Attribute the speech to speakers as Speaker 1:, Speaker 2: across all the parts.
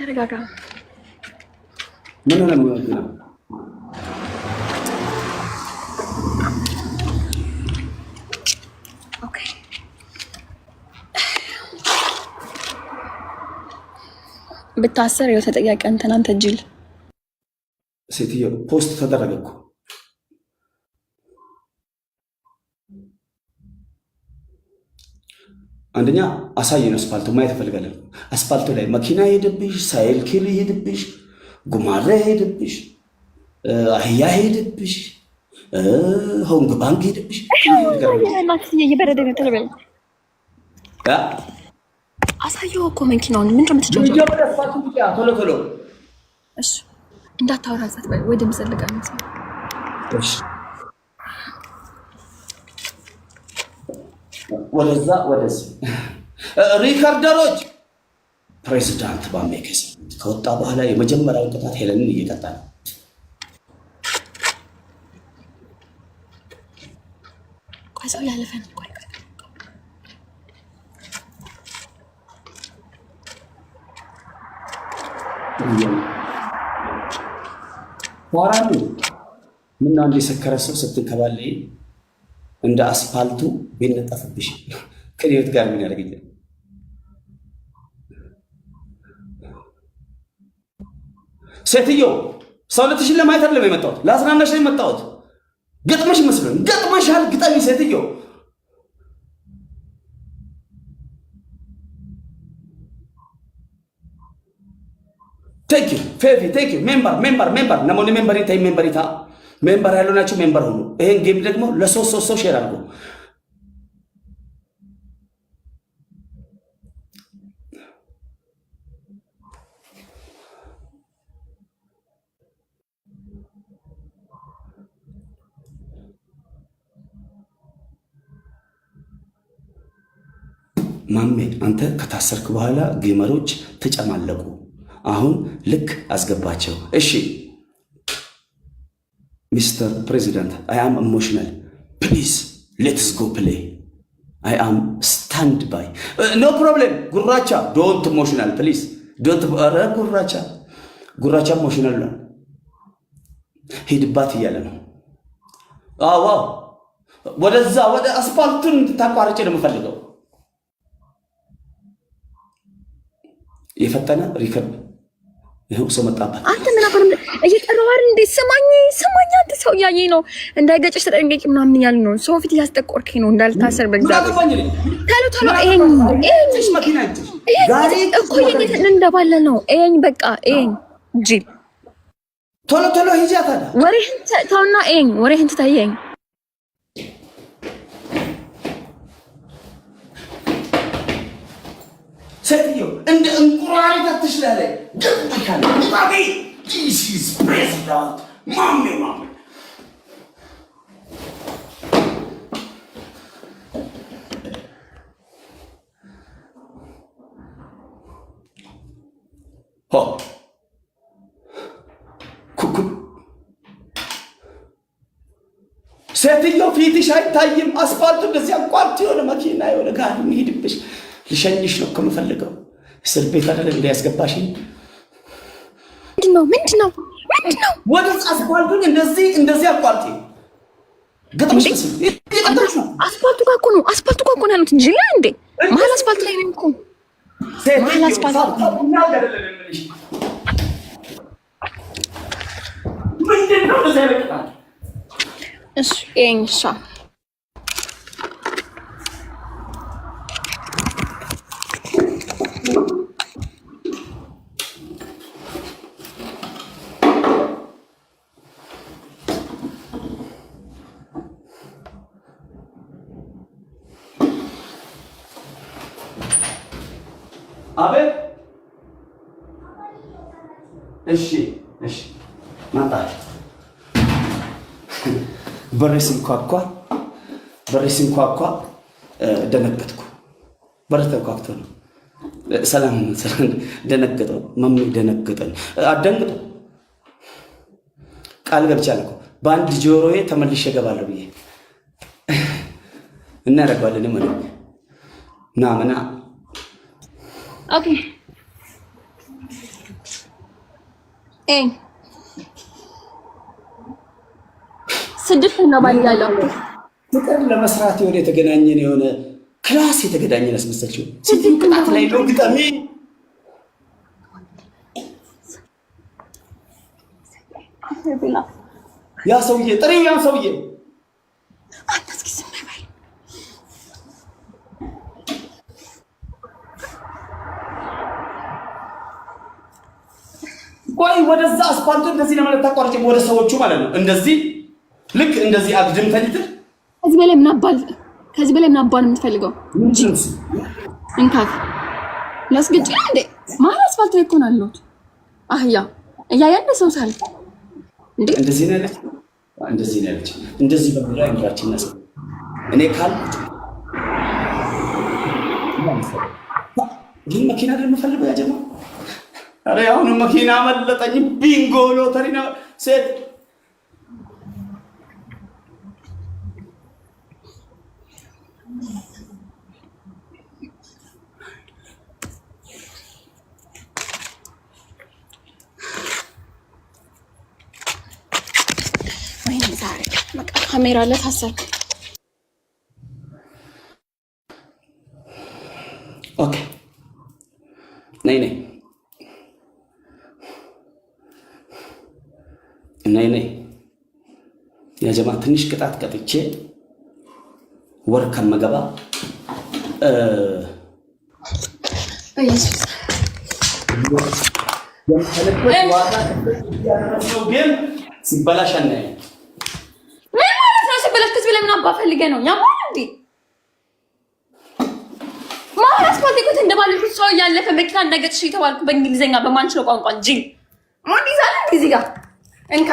Speaker 1: ተረጋጋ።
Speaker 2: ምን ሆነ ነው?
Speaker 1: ኦኬ ብታሰር ያው ተጠያቂ አንተ ጅል።
Speaker 2: ሴትዮ ፖስት ተደረገ እኮ አንደኛ አሳየን። አስፋልቱ ማየት እፈልጋለሁ። አስፋልቱ ላይ መኪና ሄደብሽ፣ ሳይክል ሄደብሽ፣ ጉማሬ ሄደብሽ፣ አህያ ሄደብሽ፣ ሆንግ ባንክ ሄደብሽ።
Speaker 1: አሳየው እኮ መኪናውን ምን እንደምትጫወተው
Speaker 2: ቶሎ ቶሎ።
Speaker 1: እሺ እንዳታወራ ዛት ወይ ድምፅ ልቀንስ።
Speaker 2: እሺ ወደዛ ወደዚህ ሪከርደሮች ፕሬዚዳንት ባሜከስ ከወጣ በኋላ የመጀመሪያው ቅጣት ሄለንን እየቀጣ ነው።
Speaker 1: ቆይ ሰው ያለፈን ቆይ
Speaker 2: ወራሉ ምን አንድ የሰከረ ሰው ስትንከባለይ እንደ አስፋልቱ ቢነጠፍብሽ ከህይወት ጋር ምን ያደርግኛል? ሴትዮ ሰውነትሽን ለማየት አይደለም የመጣሁት፣ ለአዝናናሽ ነው የመጣሁት። ገጥመሽ መስሎኝ ገጥመሻል። ግጠሚ ሴትዮ። ቴንክ ዩ ፌቪ ቴንክ ዩ ሜምበር ነሞኒ ሜምበሪታ ሜምበሪታ ሜምበር ያለው ናቸው። ሜምበር ሁኑ። ይሄን ጌም ደግሞ ለሶስት ሰው ሼር አድርጉ። ማሜ አንተ ከታሰርክ በኋላ ጌመሮች ተጨማለቁ። አሁን ልክ አስገባቸው። እሺ Mr. President, I am emotional. Please, let's go play. I am stand by. No problem. Guracha, don't emotional, please. Don't Guracha. Guracha emotional. ሂድባት እያለ ነው። አዎ ወደዛ ወደ አስፋልቱን ታቋርጬ ነው የምፈልገው። የፈጠነ ሪከርድ ይሄው ሰው መጣበት።
Speaker 1: አንተ ምን አባል እየጠራው አይደል እንዴ? ሰማኝ አንተ ሰው ያየኝ ነው እንዳይገጭሽ ተጠንቀቂ ምናምን እያሉ ነው። ሰው ፊት ያስጠቆርከኝ ነው እንዳልታሰር በእግዚአብሔር ቶሎ ይሄን
Speaker 2: መኪና
Speaker 1: ጋሪ እኮ የኔ እንደባለ ነው። ይሄን በቃ ይሄን ጂል
Speaker 2: ቶሎ ሂጂ አታዳ
Speaker 1: ወሬህን ተውና ይሄን ወሬህን ትታየኝ።
Speaker 2: ሴትዮ እንደ እንቁራሪት አትሽላለይ ገባካለ ባቢ ጂሲስ ፕሬዚዳንት ማሜ ሆ ኩኩ ሴትዮ ፊትሽ አይታይም። አስፋልቱ እንደዚህ አቋርጥ የሆነ መኪና የሆነ ጋር የሚሄድብሽ ልሸኝሽ ነው ከምፈልገው። እስር ቤት አይደለም እንዲያስገባሽኝ።
Speaker 1: ምንድነው
Speaker 2: ወደ አስፋልቱን እንደዚህ አቋርጪ። ገጥምሽ
Speaker 1: አስፋልቱ ጋር እኮ ነው ያሉት እንጂ እንዴ መሀል አስፋልት ላይ ነው እኮ መሀል አስፋልት
Speaker 2: ምንድነው ለዘለቀታ?
Speaker 1: እሺ እንሻ
Speaker 2: አቤት። እሺ ማጣ በሬ ሲንኳኳ ደነገጥኩ። በር ተንኳክቶ ነው። ሰላም ደነገጠው። ማሚ ደነገጠኝ። አደንግጠው ቃል ገብቻለሁ እኮ በአንድ ጆሮዬ ተመልሼ እገባለሁ ብዬ እናደርገዋለን ምና
Speaker 1: ኦኬ ስድስት ነው ባል ያለው
Speaker 2: ፍቅር ለመስራት የሆነ የተገናኘን የሆነ ክላስ የተገናኘን አስመሰልሽው። ሲቲም ቅጣት ላይ ነው ግጠሚ። ያ ሰውዬ ጥሪ ያን ሰውዬ ቆይ ወደዛ አስፋልቱ እንደዚህ ለማለት ታቋርጭ ወደ ሰዎቹ ማለት ነው። እንደዚህ ልክ እንደዚህ አግድም ተኝተህ ከዚህ በላይ ምን አባል የምትፈልገው እንካት ላስገጭ እንዴ ማለት አስፋልት ላይ እኮ ነው ያለሁት። አህያ እያያለ ሰው ሳል እንዴ እንደዚህ ነው ያለች እንደዚህ በብራ እንግራችን ነስ እኔ ካል ግን መኪና ደግሞ ፈልገው ያጀማ አረ ያሁን መኪና መለጠኝ ቢንጎ ሎተሪ ነው ሴት ካሜራ ላይ ታሰርኩ። ኦኬ ነይ ያ ጀማ ትንሽ ቅጣት ቀጥቼ ወር ከመገባ ኢየሱስ ሲበላሽ አናይ ምን አባ ፈልገህ ነው ያማል እንዴ ማለት ፈልገህ እንደባለፈው ሰው ያለፈ መኪና እንደገጭሽ የተባልኩ በእንግሊዘኛ በማንችለው ቋንቋ እንጂ ማን ይዛል እዚህ ጋር እንካ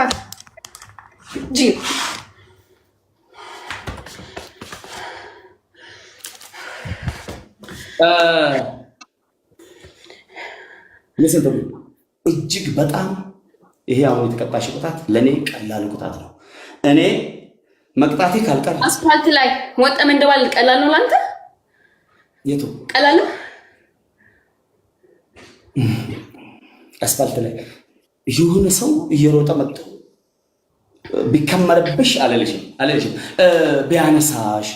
Speaker 2: ጂ ለሰንተው እጅግ በጣም ይሄ አሁን የተቀጣሽ ቁጣት ለኔ ቀላል ቁጣት ነው። እኔ መቅጣቴ ካልቀረ አስፋልት ላይ ወጣም እንደባል ቀላል ነው ላንተ የቱ ቀላል ነው? አስፋልት ላይ የሆነ ሰው እየሮጠ መጥቶ ቢከመርብሽ አለልሽም ቢያነሳሽ